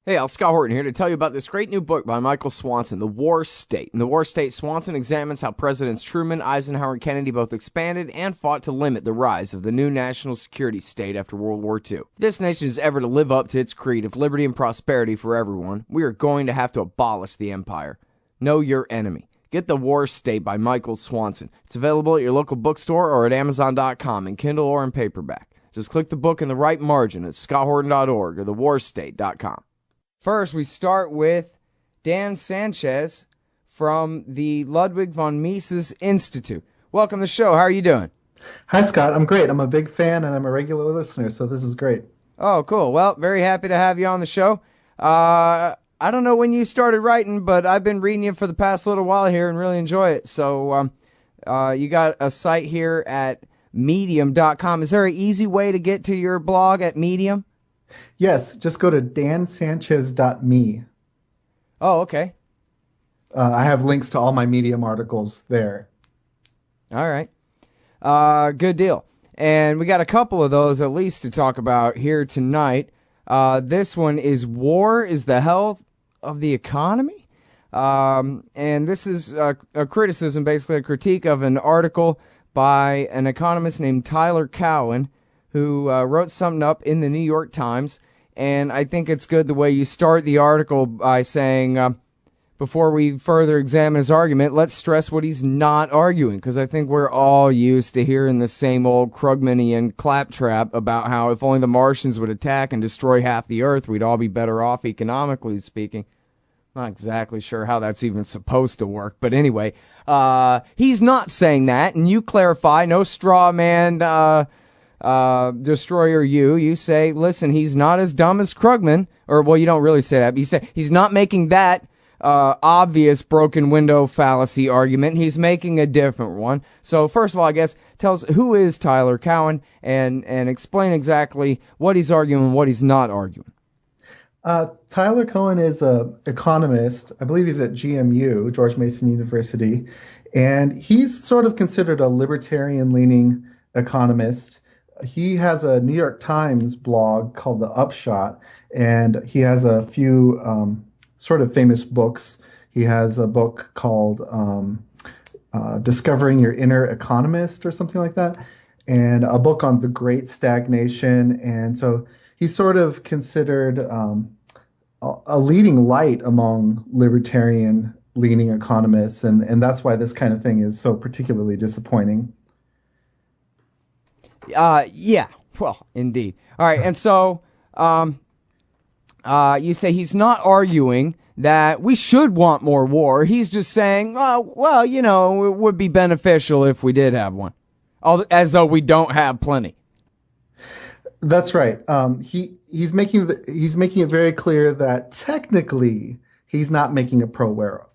Hey, Scott Horton here to tell you about this great new book by Michael Swanson, The War State. In The War State, Swanson examines how Presidents Truman, Eisenhower, and Kennedy both expanded and fought to limit the rise of the new national security state after World War II. If this nation is ever to live up to its creed of liberty and prosperity for everyone, we are going to have to abolish the empire. Know your enemy. Get The War State by Michael Swanson. It's available at your local bookstore or at Amazon.com in Kindle or in paperback. Just click the book in the right margin at scotthorton.org or thewarstate.com. First, we start with Dan Sanchez from the Ludwig von Mises Institute. Welcome to the show. How are you doing? Hi, Scott. I'm great. I'm a big fan, and I'm a regular listener, so this is great. Oh, cool. Well, very happy to have you on the show. I don't know when you started writing, but I've been reading you for the past little while here and really enjoy it. So you got a site here at medium.com. Is there an easy way to get to your blog at Medium? Yes, just go to dansanchez.me. Oh, okay. I have links to all my Medium articles there. All right. Good deal. And we got a couple of those at least to talk about here tonight. This one is War is the Health of the Economy. And this is a criticism, basically a critique of an article by an economist named Tyler Cowen, who wrote something up in the New York Times. And I think it's good the way you start the article by saying, before we further examine his argument, let's stress what he's not arguing, because I think we're all used to hearing the same old Krugmanian claptrap about how if only the Martians would attack and destroy half the Earth, we'd all be better off economically speaking. Not exactly sure how that's even supposed to work, but anyway, he's not saying that, and you clarify, no straw man destroyer you say, listen, he's not as dumb as Krugman, or, well, you don't really say that, but you say he's not making that obvious broken window fallacy argument. He's making a different one. So first of all, I guess, tell us, who is Tyler Cowen, and explain exactly what he's arguing and what he's not arguing. Tyler Cowen is an economist. I believe he's at GMU, George Mason University, and he's sort of considered a libertarian-leaning economist. He has a New York Times blog called The Upshot, and he has a few sort of famous books. He has a book called Discovering Your Inner Economist or something like that, and a book on the Great Stagnation. And so he's sort of considered a leading light among libertarian-leaning economists, and that's why this kind of thing is so particularly disappointing. Yeah, well, indeed. All right, and so you say he's not arguing that we should want more war. He's just saying, well, you know, it would be beneficial if we did have one, as though we don't have plenty. That's right. He's making it very clear that technically he's not making a pro-war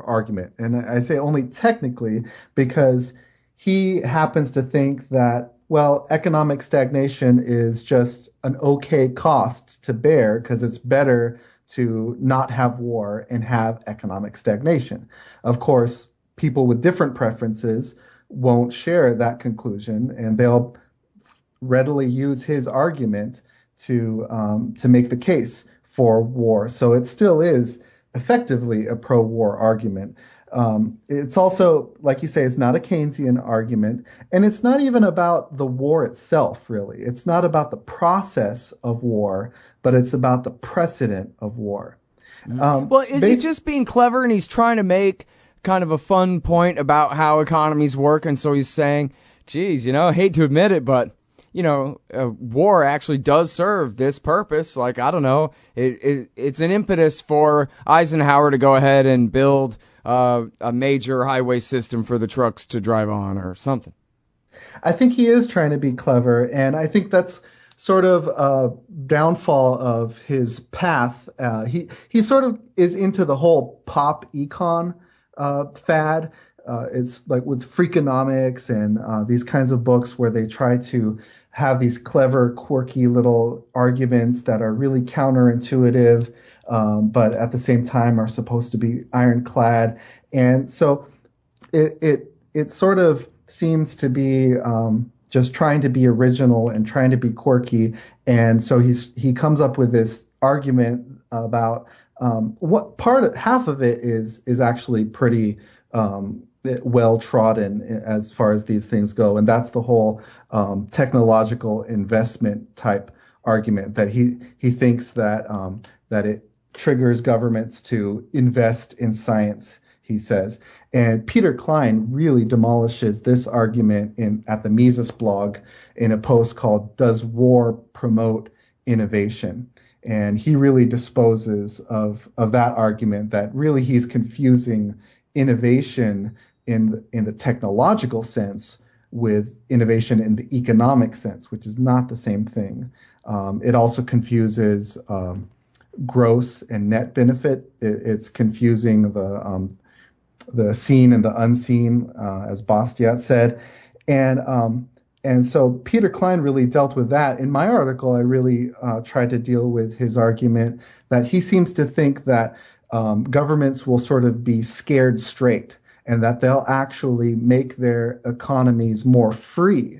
argument, and I say only technically because he happens to think that, well, economic stagnation is just an okay cost to bear because it's better to not have war and have economic stagnation. Of course, people with different preferences won't share that conclusion, and they'll readily use his argument to make the case for war. So it still is effectively a pro-war argument. It's also, like you say, it's not a Keynesian argument, and it's not even about the war itself, really. It's not about the process of war, but it's about the precedent of war. Well, is he just being clever and he's trying to make kind of a fun point about how economies work, and so he's saying, geez, you know, I hate to admit it, but you know, war actually does serve this purpose. Like, I don't know, it's an impetus for Eisenhower to go ahead and build a major highway system for the trucks to drive on or something. I think he is trying to be clever, and I think that's sort of a downfall of his path. He sort of is into the whole pop econ fad. It's like with Freakonomics and these kinds of books where they try to have these clever, quirky little arguments that are really counterintuitive, but at the same time are supposed to be ironclad. And so it sort of seems to be just trying to be original and trying to be quirky. And so he comes up with this argument about half of it is actually pretty well trodden as far as these things go, and that's the whole technological investment type argument that he thinks that that it triggers governments to invest in science, he says. And Peter Klein really demolishes this argument at the Mises blog in a post called "Does War Promote Innovation?" And he really disposes of that argument, that really he's confusing innovation in the technological sense with innovation in the economic sense, which is not the same thing. It also confuses gross and net benefit. It's confusing the seen and the unseen, as Bastiat said, and so Peter Klein really dealt with that. In my article, I really tried to deal with his argument that he seems to think that governments will sort of be scared straight, and that they'll actually make their economies more free.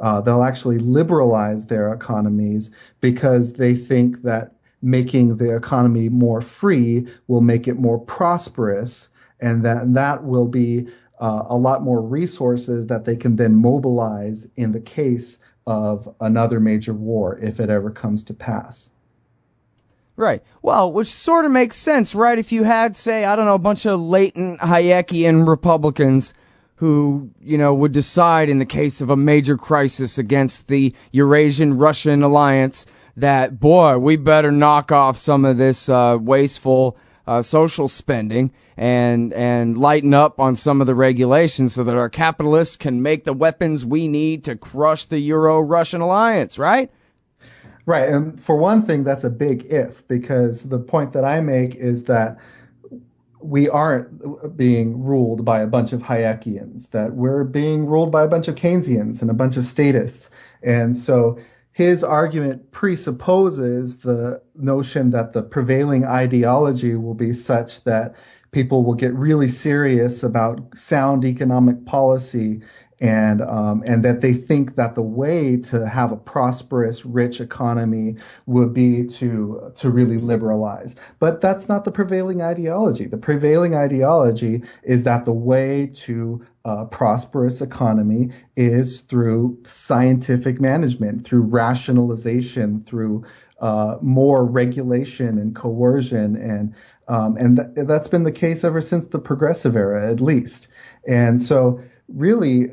They'll actually liberalize their economies because they think that making the economy more free will make it more prosperous, and that will be a lot more resources that they can then mobilize in the case of another major war if it ever comes to pass. Right. Well, which sort of makes sense, right? If you had, say, I don't know, a bunch of latent Hayekian Republicans who, would decide in the case of a major crisis against the Eurasian-Russian alliance that, boy, we better knock off some of this wasteful social spending and lighten up on some of the regulations so that our capitalists can make the weapons we need to crush the Euro-Russian alliance, right? Right. And for one thing, that's a big if, because the point that I make is that we aren't being ruled by a bunch of Hayekians, that we're being ruled by a bunch of Keynesians and a bunch of statists. And so his argument presupposes the notion that the prevailing ideology will be such that people will get really serious about sound economic policy, and that they think that the way to have a prosperous, rich economy would be to really liberalize. But that's not the prevailing ideology. The prevailing ideology is that the way to a prosperous economy is through scientific management, through rationalization, through more regulation and coercion, and that's been the case ever since the progressive era, at least. And so, really,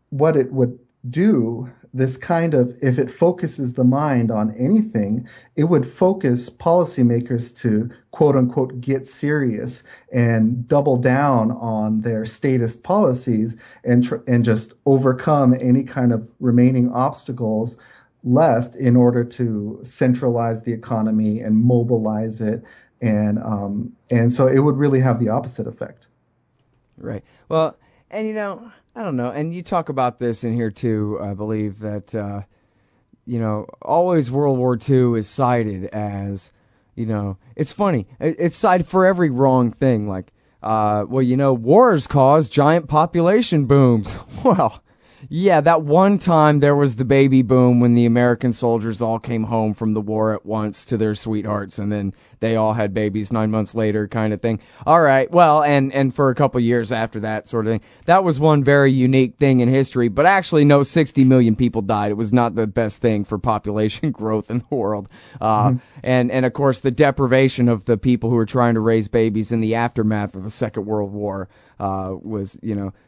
what it would do, this kind of, if it focuses the mind on anything, it would focus policymakers to quote unquote get serious and double down on their statist policies and just overcome any kind of remaining obstacles left in order to centralize the economy and mobilize it, and so it would really have the opposite effect. Right. Well, and I don't know, and you talk about this in here too. I believe that always World War II is cited as, it's funny. It's cited for every wrong thing. Like, wars cause giant population booms. Well, yeah, that one time there was the baby boom when the American soldiers all came home from the war at once to their sweethearts, and then they all had babies 9 months later, kind of thing. All right, well, and for a couple years after that sort of thing. That was one very unique thing in history, but actually, no, 60 million people died. It was not the best thing for population growth in the world. And of course, the deprivation of the people who were trying to raise babies in the aftermath of the Second World War was,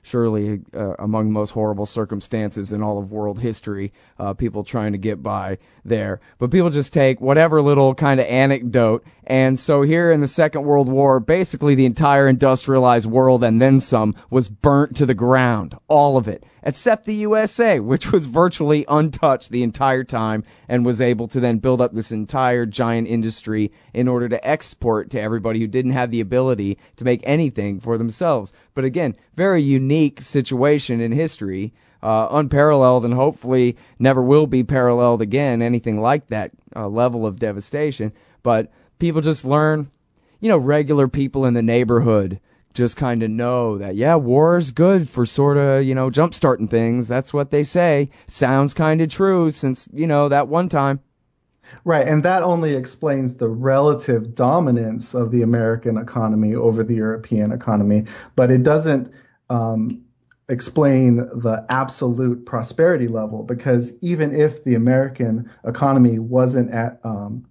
surely among the most horrible circumstances in all of world history, people trying to get by there. But people just take whatever little kind of anecdote, and so here in the Second World War, basically the entire industrialized world and then some was burnt to the ground, all of it, except the USA, which was virtually untouched the entire time and was able to then build up this entire giant industry in order to export to everybody who didn't have the ability to make anything for themselves. But again, very unique situation in history, unparalleled, and hopefully never will be paralleled again, anything like that level of devastation. But people just learn, regular people in the neighborhood just kind of know that, yeah, war is good for sort of, jump-starting things. That's what they say. Sounds kind of true since, that one time. Right, and that only explains the relative dominance of the American economy over the European economy, but it doesn't explain the absolute prosperity level, because even if the American economy wasn't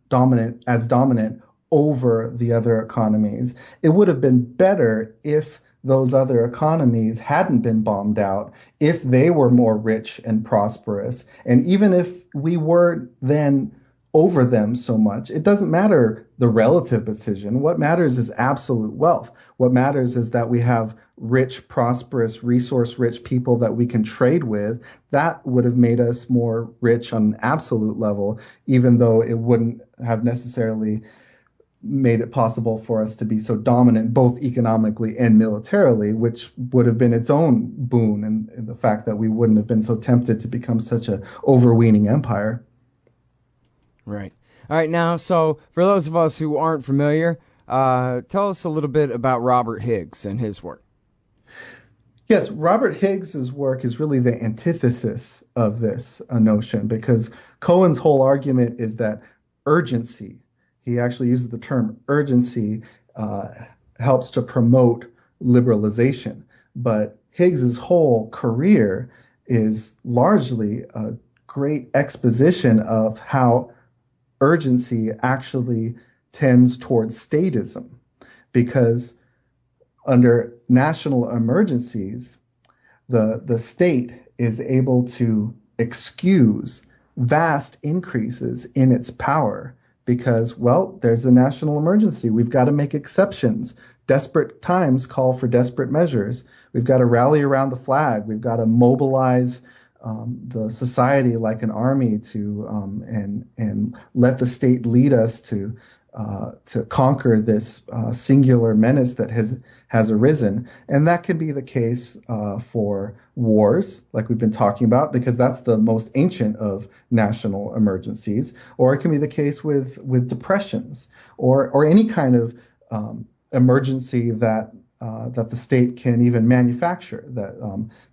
dominant over the other economies, it would have been better if those other economies hadn't been bombed out, if they were more rich and prosperous, and even if we were then over them so much. It doesn't matter the relative position. What matters is absolute wealth. What matters is that we have rich, prosperous, resource-rich people that we can trade with. That would have made us more rich on an absolute level, even though it wouldn't have necessarily made it possible for us to be so dominant, both economically and militarily, which would have been its own boon, and the fact that we wouldn't have been so tempted to become such an overweening empire. Right. All right. Now, so for those of us who aren't familiar, tell us a little bit about Robert Higgs and his work. Yes, Robert Higgs's work is really the antithesis of this notion, because Cowen's whole argument is that urgency, he actually uses the term urgency, helps to promote liberalization. But Higgs's whole career is largely a great exposition of how urgency actually tends towards statism, because under national emergencies, the state is able to excuse vast increases in its power because, well, there's a national emergency. We've got to make exceptions. Desperate times call for desperate measures. We've got to rally around the flag. We've got to mobilize the society like an army to and let the state lead us to conquer this singular menace that has arisen. And that can be the case for wars, like we've been talking about, because that's the most ancient of national emergencies. Or it can be the case with depressions or any kind of emergency that the state can even manufacture, that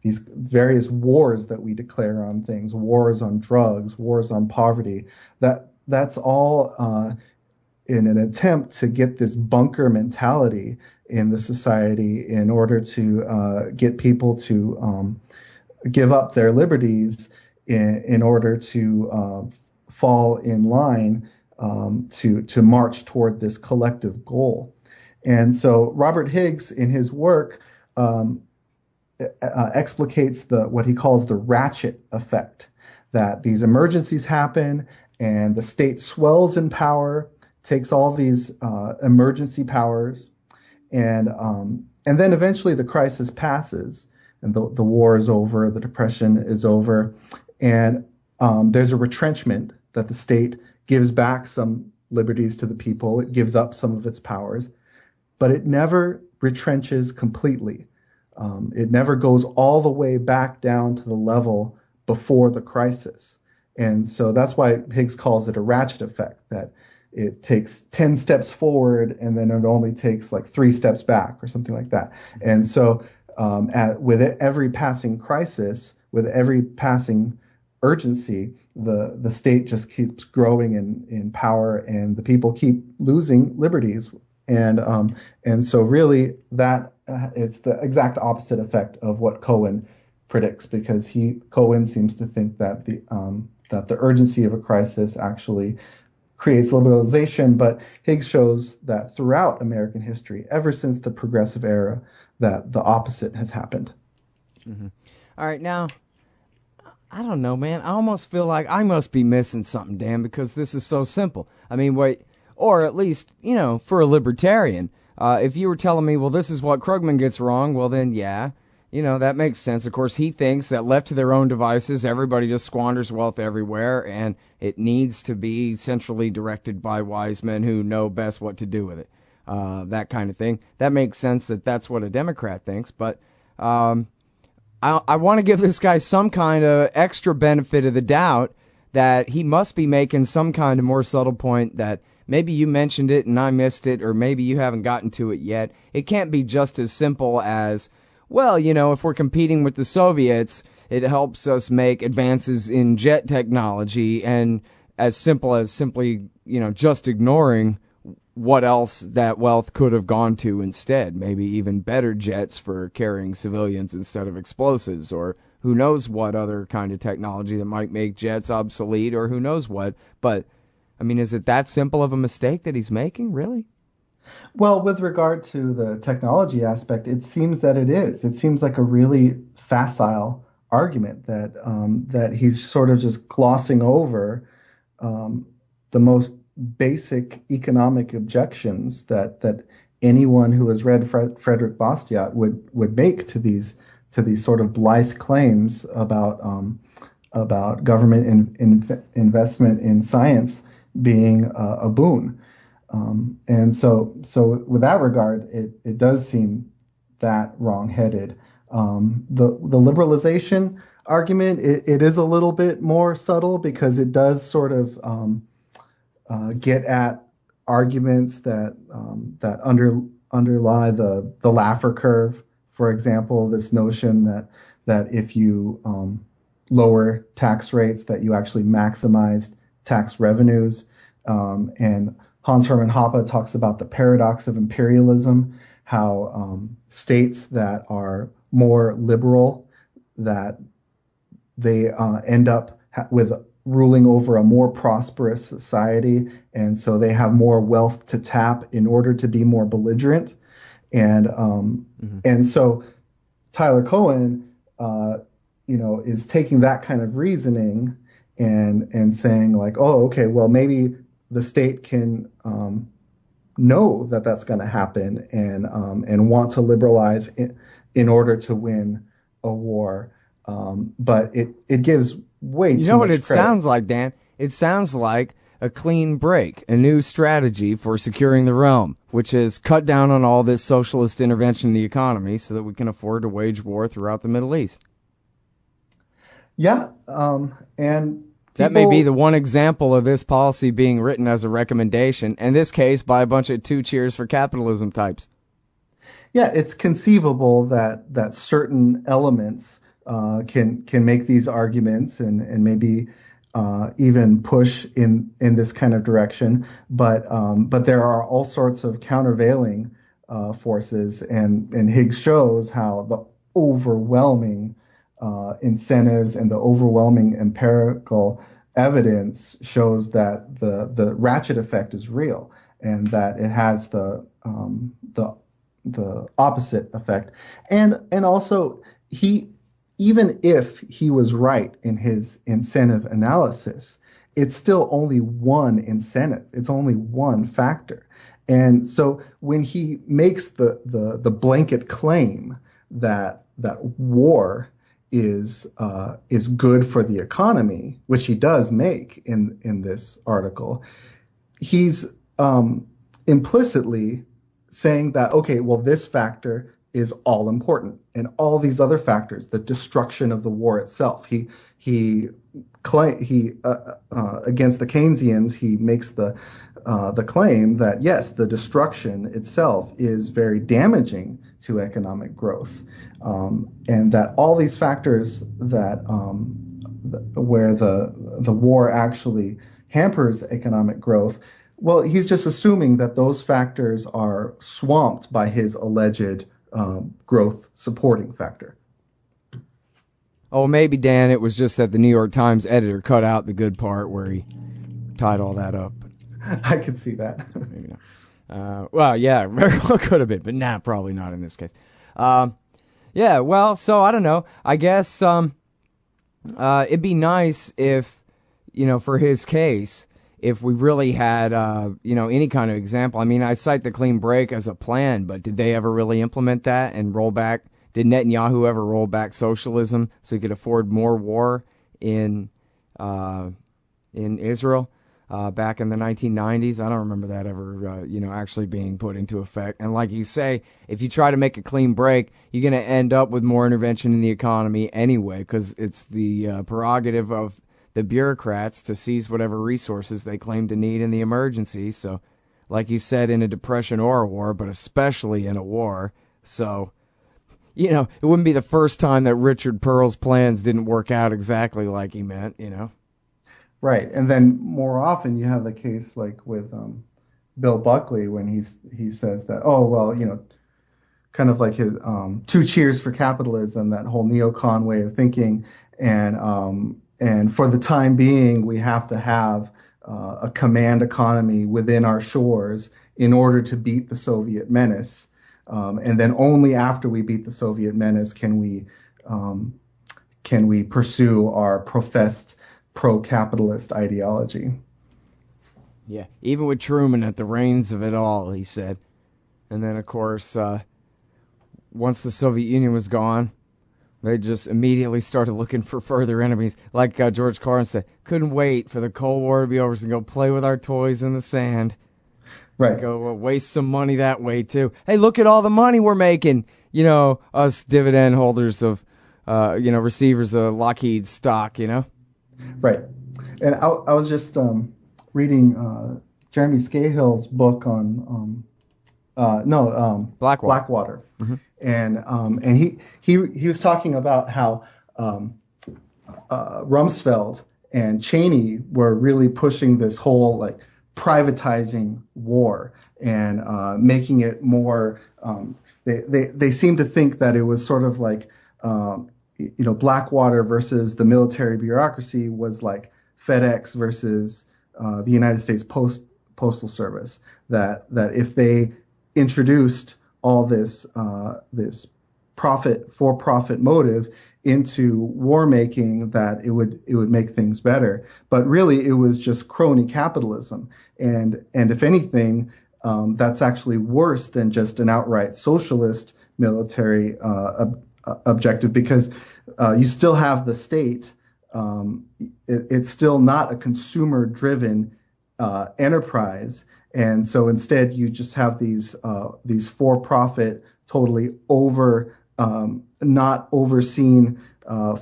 these various wars that we declare on things, wars on drugs, wars on poverty, that's all in an attempt to get this bunker mentality in the society in order to get people to give up their liberties in order to fall in line to march toward this collective goal. And so Robert Higgs, in his work, explicates what he calls the ratchet effect, that these emergencies happen and the state swells in power, takes all these emergency powers, and then eventually the crisis passes, and the war is over, the depression is over, and there's a retrenchment that the state gives back some liberties to the people, it gives up some of its powers, but it never retrenches completely. It never goes all the way back down to the level before the crisis. And so that's why Higgs calls it a ratchet effect, that it takes 10 steps forward and then it only takes like 3 steps back or something like that. And so with every passing crisis, with every passing urgency, the state just keeps growing in power and the people keep losing liberties. And so really that it's the exact opposite effect of what Cowen predicts, because Cowen seems to think that the urgency of a crisis actually creates liberalization, but Higgs shows that throughout American history, ever since the progressive era, that the opposite has happened. Mm-hmm. All right, now, I don't know, man. I almost feel like I must be missing something, Dan, because this is so simple. I mean, wait, or at least, for a libertarian, if you were telling me, well, this is what Krugman gets wrong, well, then, yeah, that makes sense. Of course, he thinks that left to their own devices, everybody just squanders wealth everywhere, and it needs to be centrally directed by wise men who know best what to do with it. That kind of thing. That makes sense that that's what a Democrat thinks, but I want to give this guy some kind of extra benefit of the doubt that he must be making some kind of more subtle point that maybe you mentioned it and I missed it, or maybe you haven't gotten to it yet. It can't be just as simple as, well, if we're competing with the Soviets, it helps us make advances in jet technology, and as simple as simply, just ignoring what else that wealth could have gone to instead. Maybe even better jets for carrying civilians instead of explosives, or who knows what other kind of technology that might make jets obsolete, or who knows what. But, I mean, is it that simple of a mistake that he's making, really? Well, with regard to the technology aspect, it seems that it is. It seems like a really facile argument that he's sort of just glossing over the most basic economic objections that anyone who has read Frederick Bastiat would make to these sort of blithe claims about government investment in science being a boon. And so with that regard, it does seem that wrong-headed. The liberalization argument, it is a little bit more subtle because it does sort of get at arguments that underlie the Laffer curve. For example, this notion that if you lower tax rates, that you actually maximize tax revenues. And Hans Hermann Hoppe talks about the paradox of imperialism, how states that are more liberal, that they end up with ruling over a more prosperous society, and so they have more wealth to tap in order to be more belligerent. And and so Tyler Cowen, is taking that kind of reasoning and saying like, oh, okay, well maybe the state can know that that's going to happen and want to liberalize in order to win a war, but it gives way too much credit. You know what it sounds like, Dan? It sounds like a clean break, a new strategy for securing the realm, which is cut down on all this socialist intervention in the economy so that we can afford to wage war throughout the Middle East. Yeah, and that may be the one example of this policy being written as a recommendation, in this case by a bunch of two cheers for capitalism types. Yeah, it's conceivable that certain elements can make these arguments and maybe even push in this kind of direction, but there are all sorts of countervailing forces, and Higgs shows how the overwhelming incentives and the overwhelming empirical evidence shows that the ratchet effect is real, and that it has the opposite effect, and also even if he was right in his incentive analysis, it's still only one incentive. It's only one factor. And so when he makes the blanket claim that war is good for the economy, which he does make in this article, he's implicitly saying that, okay, well, this factor is all important, and all these other factors, the destruction of the war itself. He against the Keynesians, he makes the claim that yes, the destruction itself is very damaging to economic growth, and that all these factors that where the war actually hampers economic growth. Well, he's just assuming that those factors are swamped by his alleged growth supporting factor. Oh, maybe, Dan, it was just that the New York Times editor cut out the good part where he tied all that up. I could see that. Maybe not. Well, yeah, very well could have been, but nah, probably not in this case. Yeah, well, so I don't know. I guess it'd be nice if, for his case, if we really had, any kind of example. I mean, I cite the clean break as a plan, but did they ever really implement that and roll back? Did Netanyahu ever roll back socialism so he could afford more war in Israel back in the 1990s? I don't remember that ever, actually being put into effect. And like you say, if you try to make a clean break, you're going to end up with more intervention in the economy anyway, because it's the prerogative of the bureaucrats to seize whatever resources they claim to need in the emergency. So, like you said, in a depression or a war, but especially in a war. So, it wouldn't be the first time that Richard Pearl's plans didn't work out exactly like he meant, Right. And then more often you have the case like with Bill Buckley when he says that, oh, well, kind of like his two cheers for capitalism, that whole neocon way of thinking. And for the time being, we have to have a command economy within our shores in order to beat the Soviet menace. And then only after we beat the Soviet menace can we pursue our professed pro-capitalist ideology. Yeah, even with Truman at the reins of it all, he said. And then, of course, once the Soviet Union was gone, they just immediately started looking for further enemies. Like George Carlin said, couldn't wait for the Cold War to be over so we can go play with our toys in the sand. Right. Go waste some money that way, too. Hey, look at all the money we're making. Us dividend holders of, receivers of Lockheed stock, Right. And I was just reading Jeremy Scahill's book on Blackwater. Mm-hmm. And he was talking about how Rumsfeld and Cheney were really pushing this whole like privatizing war and making it more. They seem to think that it was sort of like Blackwater versus the military bureaucracy was like FedEx versus the United States Postal Service. That if they introduced all this for-profit motive into war making, that it would make things better. But really, it was just crony capitalism, and if anything, that's actually worse than just an outright socialist military objective, because you still have the state. It's still not a consumer-driven enterprise. And so instead, you just have these for-profit, totally not overseen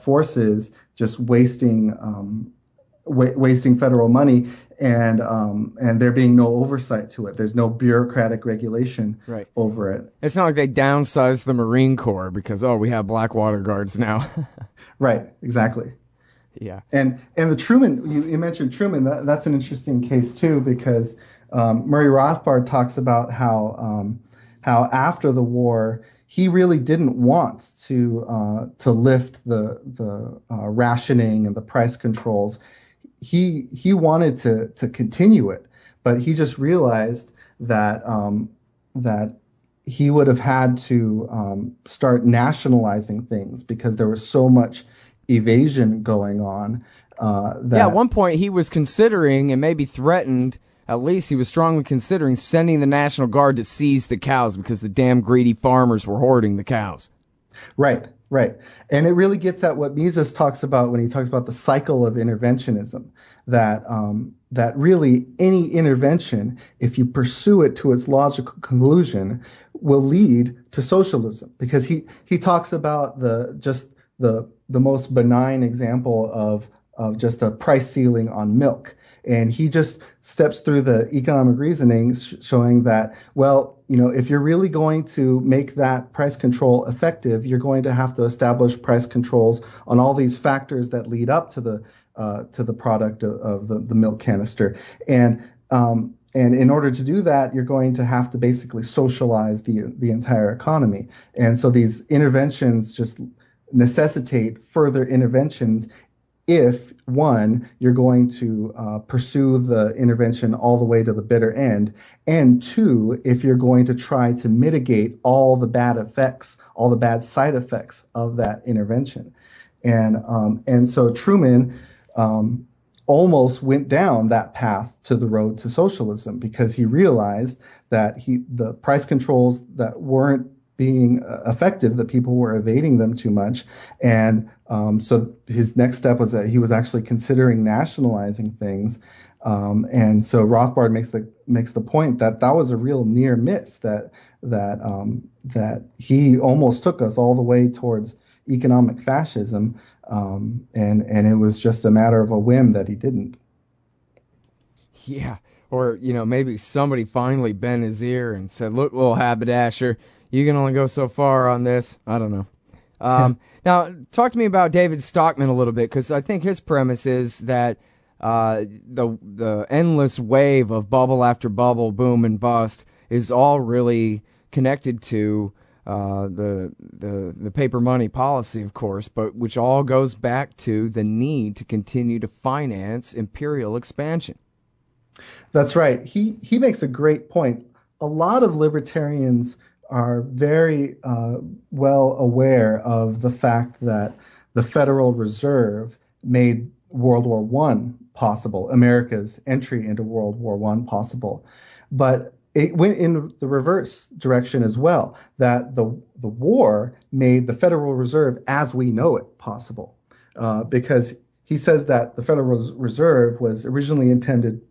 forces just wasting federal money, and there being no oversight to it. There's no bureaucratic regulation over it. It's not like they downsized the Marine Corps because we have Blackwater guards now. Right. Exactly. Yeah. And the Truman, you mentioned Truman. That's an interesting case too, because Murray Rothbard talks about how after the war he really didn't want to lift the rationing and the price controls. He wanted to continue it, but he just realized that he would have had to start nationalizing things because there was so much evasion going on. At one point he was considering, and maybe threatened, at least he was strongly considering sending the National Guard to seize the cows because the damn greedy farmers were hoarding the cows. Right. And it really gets at what Mises talks about when he talks about the cycle of interventionism, that really any intervention, if you pursue it to its logical conclusion, will lead to socialism, because he talks about the most benign example of just a price ceiling on milk. And he just steps through the economic reasoning showing that, well, if you're really going to make that price control effective, you're going to have to establish price controls on all these factors that lead up to the product of the milk canister. And in order to do that, you're going to have to basically socialize the entire economy. And so these interventions just necessitate further interventions if, one, you're going to pursue the intervention all the way to the bitter end, and two, if you're going to try to mitigate all the bad effects, all the bad side effects of that intervention. And so Truman almost went down that path to the road to socialism, because he realized that the price controls that weren't being effective, that people were evading them too much. And so his next step was that he was actually considering nationalizing things. And so Rothbard makes the point that was a real near miss, that he almost took us all the way towards economic fascism. And it was just a matter of a whim that he didn't. Yeah. Or, maybe somebody finally bent his ear and said, look, little haberdasher, you can only go so far on this. I don't know. Now, talk to me about David Stockman a little bit, because I think his premise is that the endless wave of bubble after bubble, boom and bust, is all really connected to the paper money policy, of course, but which all goes back to the need to continue to finance imperial expansion. That's right. He makes a great point. A lot of libertarians are very well aware of the fact that the Federal Reserve made World War One possible, America's entry into World War One possible. But it went in the reverse direction as well, that the war made the Federal Reserve as we know it possible. Because he says that the Federal Reserve was originally intended,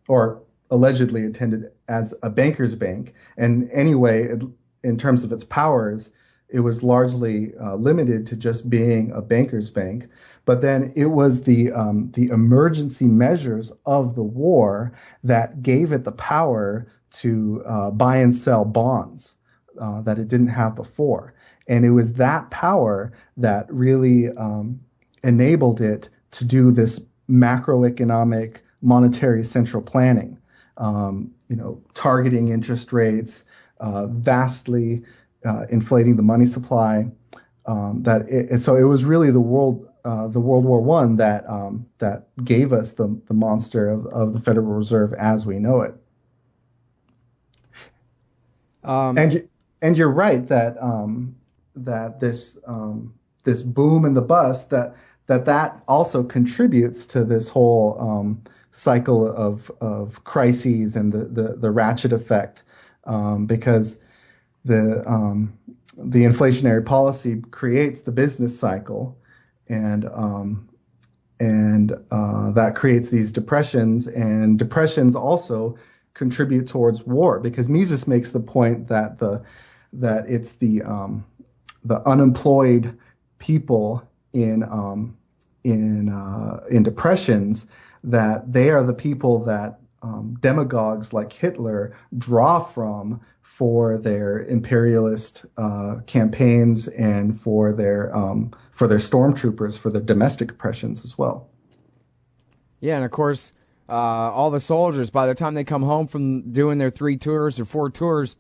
or allegedly intended, as a banker's bank. And anyway, in terms of its powers, it was largely limited to just being a banker's bank. But then it was the emergency measures of the war that gave it the power to buy and sell bonds that it didn't have before. And it was that power that really enabled it to do this macroeconomic monetary central planning, targeting interest rates, vastly inflating the money supply. So it was really the World War One that gave us the monster of the Federal Reserve as we know it. And you're right that this boom and the bust that also contributes to this whole cycle of crises and the ratchet effect, because the inflationary policy creates the business cycle, and that creates these depressions, and depressions also contribute towards war, because Mises makes the point that it's the unemployed people in depressions, that they are the people that demagogues like Hitler draw from for their imperialist campaigns and for their stormtroopers, for their domestic oppressions as well. Yeah, and of course, all the soldiers, by the time they come home from doing their 3 tours or 4 tours,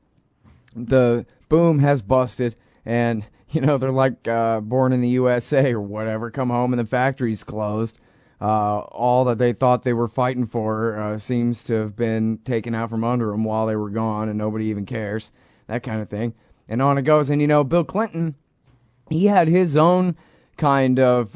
the boom has busted, and they're like born in the USA or whatever, come home and the factory's closed. All that they thought they were fighting for seems to have been taken out from under them while they were gone, and nobody even cares, that kind of thing. And on it goes. And Bill Clinton, he had his own kind of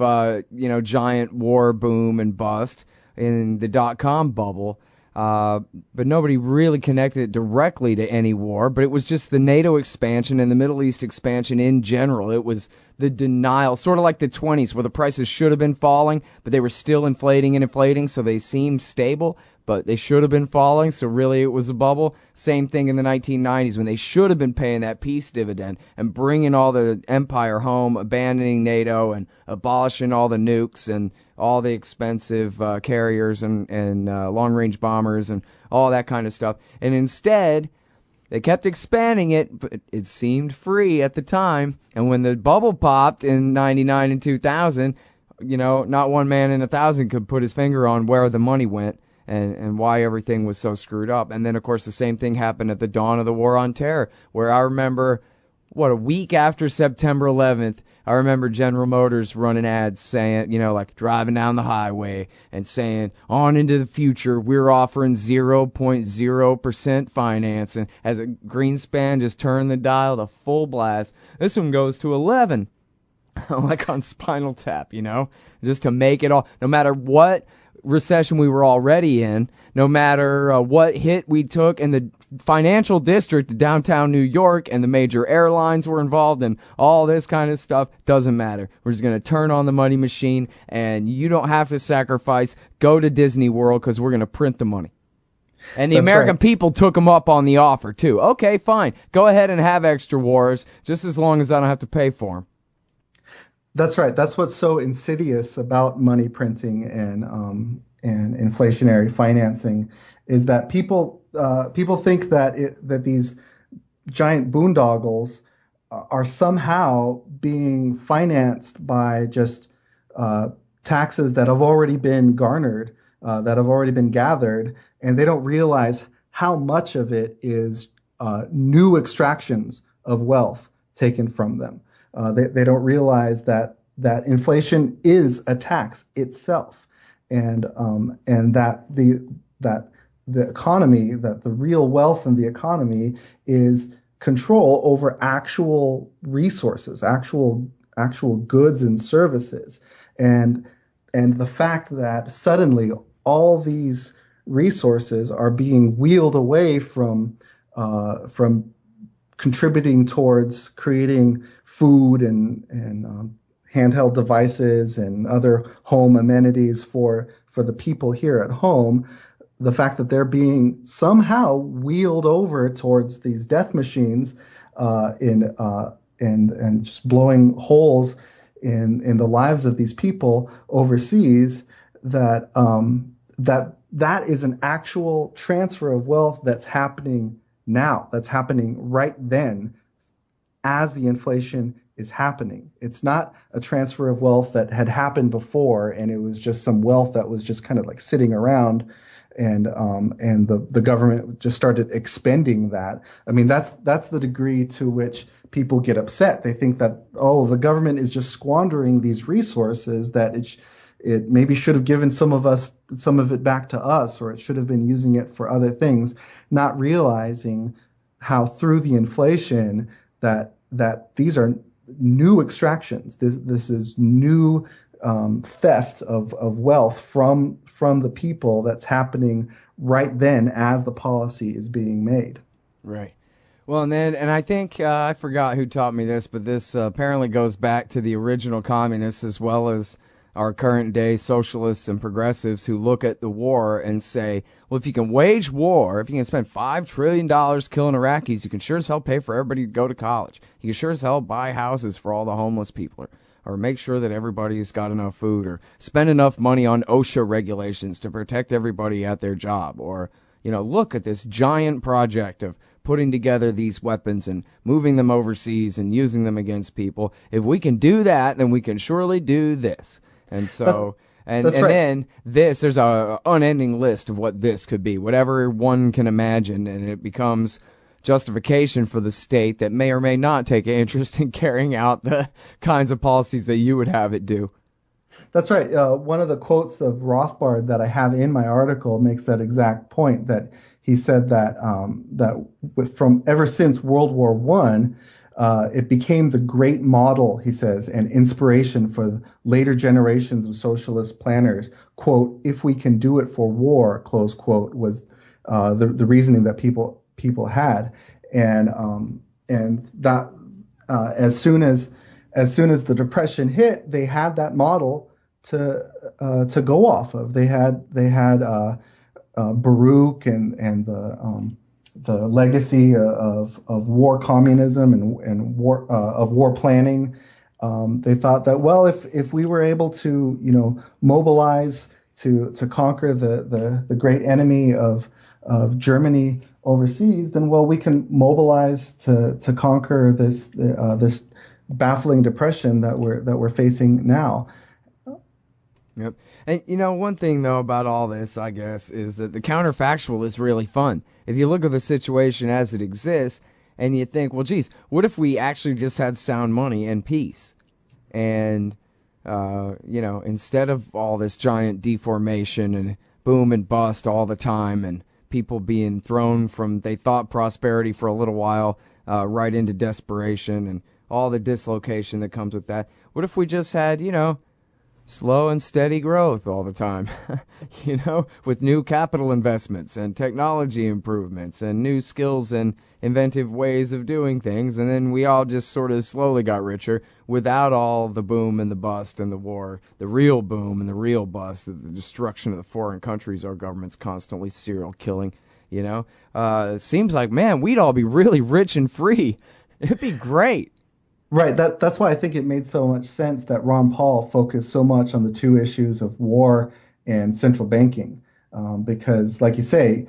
giant war boom and bust in the dot-com bubble, but nobody really connected it directly to any war. But it was just the NATO expansion and the Middle East expansion in general. It was the denial, sort of like the 20s, where the prices should have been falling, but they were still inflating and inflating, so they seemed stable, but they should have been falling, so really it was a bubble. Same thing in the 1990s, when they should have been paying that peace dividend and bringing all the empire home, abandoning NATO and abolishing all the nukes and all the expensive carriers and long-range bombers and all that kind of stuff. And instead, they kept expanding it, but it seemed free at the time. And when the bubble popped in 99 and 2000, not one man in 1,000 could put his finger on where the money went and why everything was so screwed up. And then, of course, the same thing happened at the dawn of the War on Terror, where I remember, a week after September 11th, I remember General Motors running ads saying, like driving down the highway and saying, on into the future, we're offering 0.0% finance. And as a Greenspan just turned the dial to full blast, this one goes to 11, like on Spinal Tap, just to make it all, no matter what recession we were already in, no matter what hit we took, and the financial district of downtown New York and the major airlines were involved and all this kind of stuff, doesn't matter. We're just going to turn on the money machine, and you don't have to sacrifice, go to Disney World, because we're going to print the money. And the American people took them up on the offer too. Okay, fine. Go ahead and have extra wars, just as long as I don't have to pay for them. That's right. That's what's so insidious about money printing and inflationary financing, is that people think that these giant boondoggles are somehow being financed by just taxes that have already been garnered that have already been gathered, and they don't realize how much of it is new extractions of wealth taken from them. They don't realize that inflation is a tax itself, and that the economy, that the real wealth in the economy is control over actual resources, actual goods and services, and the fact that suddenly all these resources are being wheeled away from contributing towards creating food and handheld devices and other home amenities for the people here at home. The fact that they're being somehow wheeled over towards these death machines and just blowing holes in the lives of these people overseas, that is an actual transfer of wealth that's happening now, that's happening right then as the inflation is happening. It's not a transfer of wealth that had happened before and it was just some wealth that was just kind of like sitting around, and the government just started expending that. I mean, that's the degree to which people get upset. They think that, oh, the government is just squandering these resources, that it maybe should have given some of it back to us, or it should have been using it for other things, not realizing how through the inflation that these are new extractions. This is new theft of wealth from the people that's happening right then as the policy is being made. Right. Well, and I think I forgot who taught me this, but this apparently goes back to the original communists as well as our current day socialists and progressives, who look at the war and say, well, if you can wage war, if you can spend $5 trillion killing Iraqis, you can sure as hell pay for everybody to go to college. You can sure as hell buy houses for all the homeless people, or make sure that everybody's got enough food, or spend enough money on OSHA regulations to protect everybody at their job, or, look at this giant project of putting together these weapons and moving them overseas and using them against people. If we can do that, then we can surely do this. And so, and right. then there's a unending list of what this could be, whatever one can imagine, and it becomes justification for the state that may or may not take an interest in carrying out the kinds of policies that you would have it do. That's right. One of the quotes of Rothbard that I have in my article makes that exact point, that he said that from ever since World War I, it became the great model, he says, and inspiration for later generations of socialist planners. Quote, if we can do it for war, close quote, was the reasoning that people had. And that as soon as the Depression hit, they had that model to go off of. They had Baruch and the legacy of war communism and war of war planning. They thought that, well, if we were able to mobilize to conquer the great enemy of Germany overseas, then we can mobilize to conquer this baffling depression that we're facing now. Yep. And one thing though about all this, I guess, is that the counterfactual is really fun. If you look at the situation as it exists and you think, well, geez, what if we actually just had sound money and peace? And, instead of all this giant deformation and boom and bust all the time and people being thrown from, they thought, prosperity for a little while, right into desperation and all the dislocation that comes with that. What if we just had, slow and steady growth all the time, with new capital investments and technology improvements and new skills and inventive ways of doing things, and then we all just sort of slowly got richer without all the boom and the bust and the war, the real boom and the real bust, the destruction of the foreign countries our government's constantly serial killing, Seems like, man, we'd all be really rich and free. It'd be great. Right. That's why I think it made so much sense that Ron Paul focused so much on the two issues of war and central banking, because, like you say,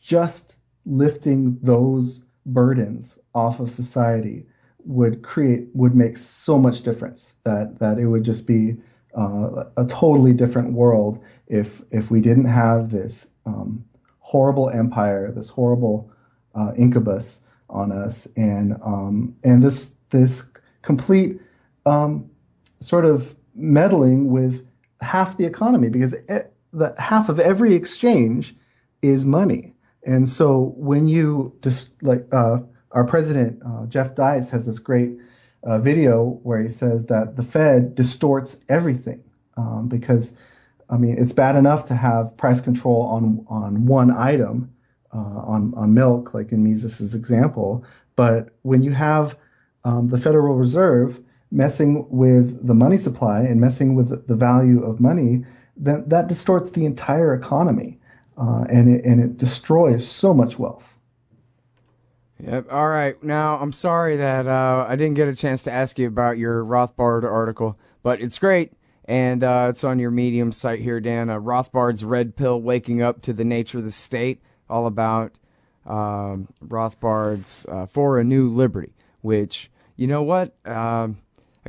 just lifting those burdens off of society would make so much difference that it would just be a totally different world if we didn't have this horrible empire, this horrible incubus on us, and this complete sort of meddling with half the economy, because the half of every exchange is money. And so when you just like our president Jeff Dice has this great video where he says that the Fed distorts everything, because I mean it's bad enough to have price control on one item, on milk, like in Mises's example, but when you have the Federal Reserve messing with the money supply and messing with the value of money, then that distorts the entire economy, and it destroys so much wealth. Yep. All right. Now, I'm sorry that I didn't get a chance to ask you about your Rothbard article, but it's great, and it's on your Medium site here, Dan. Rothbard's Red Pill Waking Up to the Nature of the State, all about Rothbard's For a New Liberty, which, you know what, I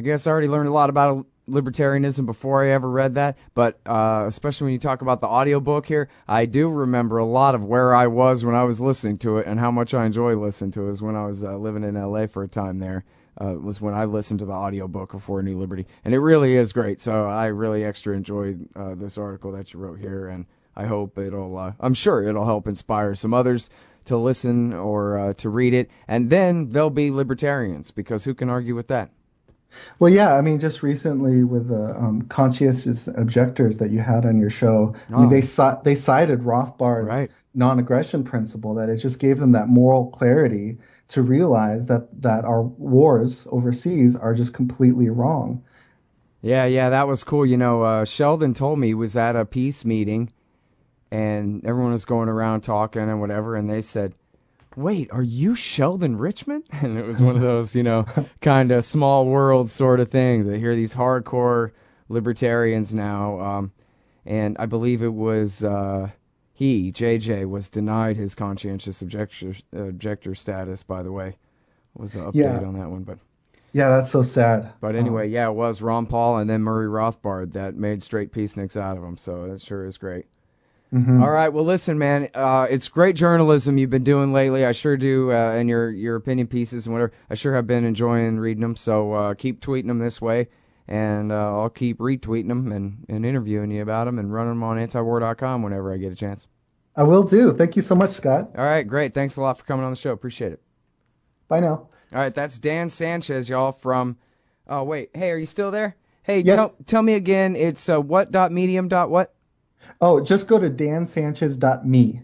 guess I already learned a lot about libertarianism before I ever read that, but especially when you talk about the audiobook here, I do remember a lot of where I was when I was listening to it, and how much I enjoy listening to it is when I was living in LA for a time there. Was when I listened to the audiobook of For a New Liberty, and it really is great. So I really extra enjoyed this article that you wrote here, and I hope I'm sure it'll help inspire some others to listen or to read it, and then they'll be libertarians, because who can argue with that? Well, yeah, I mean, just recently with the conscientious objectors that you had on your show, I mean, they cited Rothbard's Right. non-aggression principle, that it just gave them that moral clarity to realize that our wars overseas are just completely wrong. Yeah, that was cool. You know, Sheldon told me he was at a peace meeting, and everyone was going around talking and whatever, and they said, "Wait, are you Sheldon Richmond?" And it was one of those, kind of small world sort of things. I hear these hardcore libertarians now, and I believe it was JJ, was denied his conscientious objector status, by the way. Was an update on that one, but yeah, that's so sad. But anyway, yeah, it was Ron Paul and then Murray Rothbard that made straight peaceniks out of him, so that sure is great. Mm-hmm. All right, well, listen, man, it's great journalism you've been doing lately. I sure do, and your opinion pieces and whatever. I sure have been enjoying reading them, so keep tweeting them this way, and I'll keep retweeting them and interviewing you about them and running them on antiwar.com whenever I get a chance. I will do. Thank you so much, Scott. All right, great. Thanks a lot for coming on the show. Appreciate it. Bye now. All right, that's Dan Sanchez, y'all, from... Oh, wait. Hey, are you still there? Hey, yes. Tell me again. It's what.medium.what? Oh, just go to dansanchez.me.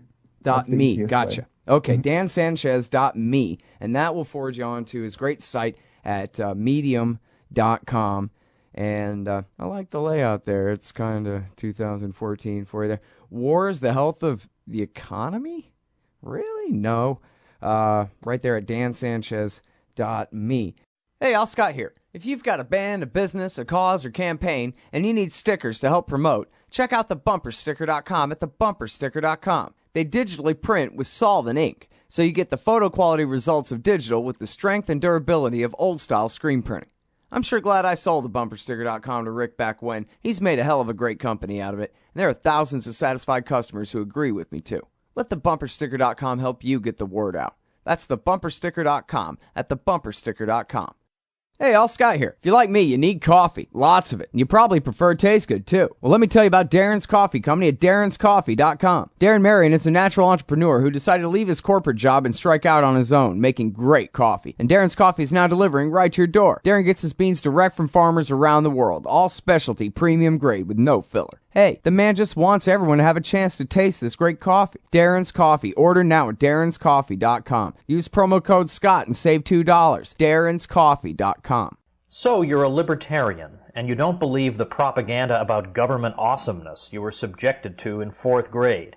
.me. Gotcha. Way. Okay, dansanchez.me, and that will forward you on to his great site at medium.com. And I like the layout there. It's kind of 2014 for you there. War is the health of the economy? Really? No. Right there at dansanchez.me. Hey, Al Scott here. If you've got a band, a business, a cause, or campaign, and you need stickers to help promote, check out thebumpersticker.com at thebumpersticker.com. They digitally print with solvent ink, so you get the photo quality results of digital with the strength and durability of old-style screen printing. I'm sure glad I sold thebumpersticker.com to Rick back when. He's made a hell of a great company out of it, and there are thousands of satisfied customers who agree with me, too. Let thebumpersticker.com help you get the word out. That's thebumpersticker.com at thebumpersticker.com. Hey, Al Scott here. If you're like me, you need coffee. Lots of it. And you probably prefer it tastes good, too. Well, let me tell you about Darren's Coffee Company at darrenscoffee.com. Darren Marion is a natural entrepreneur who decided to leave his corporate job and strike out on his own, making great coffee. And Darren's Coffee is now delivering right to your door. Darren gets his beans direct from farmers around the world. All specialty, premium grade with no filler. Hey, the man just wants everyone to have a chance to taste this great coffee. Darren's Coffee. Order now at darrenscoffee.com. Use promo code Scott and save $2. darrenscoffee.com. So you're a libertarian, and you don't believe the propaganda about government awesomeness you were subjected to in 4th grade.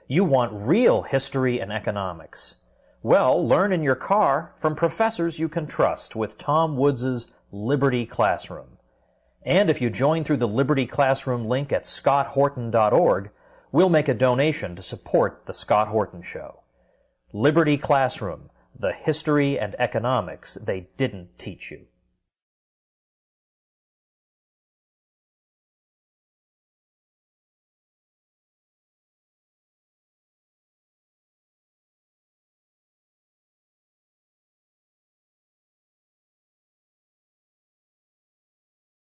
You want real history and economics. Well, learn in your car from professors you can trust with Tom Woods' Liberty Classroom. And if you join through the Liberty Classroom link at scotthorton.org, we'll make a donation to support The Scott Horton Show. Liberty Classroom, the history and economics they didn't teach you.